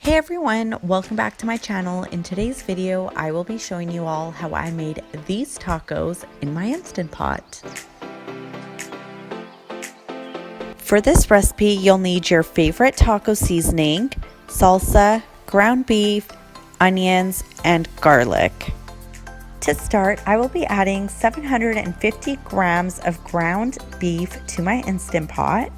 Hey everyone, welcome back to my channel. In today's video, I will be showing you all how I made these tacos in my Instant Pot. For this recipe, you'll need your favorite taco seasoning, salsa, ground beef, onions, and garlic. To start, I will be adding 750 grams of ground beef to my Instant Pot,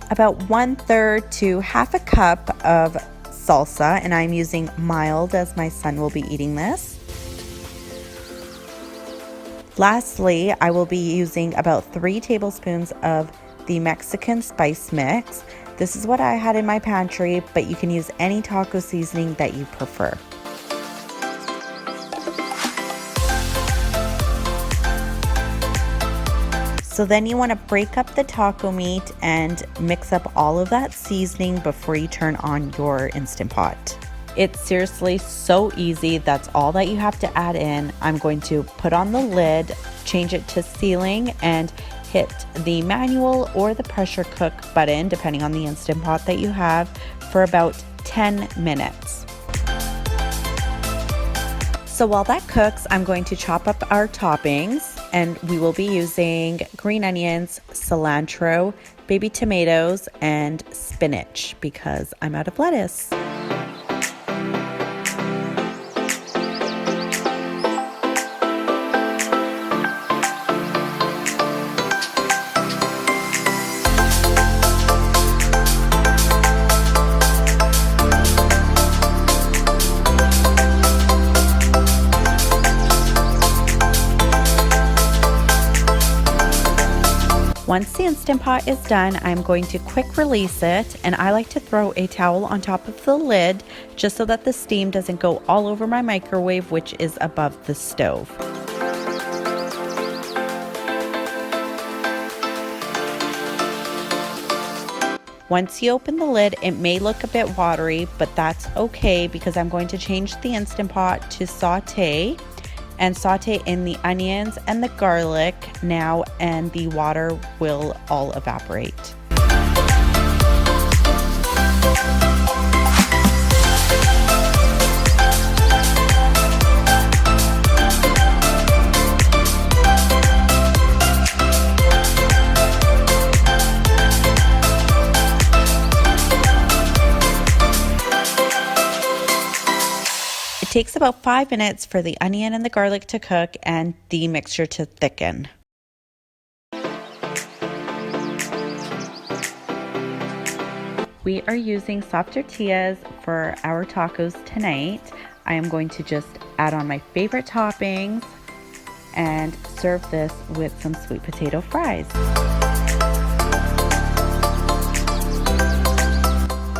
about 1/3 to half a cup of salsa, and I'm using mild as my son will be eating this. Lastly, I will be using about 3 tablespoons of the Mexican spice mix. This is what I had in my pantry, but you can use any taco seasoning that you prefer. So then you want to break up the taco meat and mix up all of that seasoning before you turn on your Instant Pot. It's seriously so easy. That's all that you have to add in. I'm going to put on the lid, change it to sealing, and hit the manual or the pressure cook button, depending on the Instant Pot that you have, for about 10 minutes. So while that cooks, I'm going to chop up our toppings, and we will be using green onions, cilantro, baby tomatoes, and spinach because I'm out of lettuce. Once the Instant Pot is done, I'm going to quick release it, and I like to throw a towel on top of the lid just so that the steam doesn't go all over my microwave, which is above the stove. Once you open the lid, it may look a bit watery, but that's okay because I'm going to change the Instant Pot to saute and saute in the onions and the garlic now, and the water will all evaporate. It takes about 5 minutes for the onion and the garlic to cook and the mixture to thicken. We are using soft tortillas for our tacos tonight. I am going to just add on my favorite toppings and serve this with some sweet potato fries.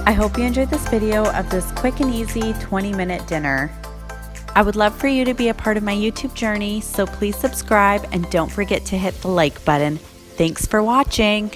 I hope you enjoyed this video of this quick and easy 20-minute dinner. I would love for you to be a part of my YouTube journey, so please subscribe and don't forget to hit the like button. Thanks for watching.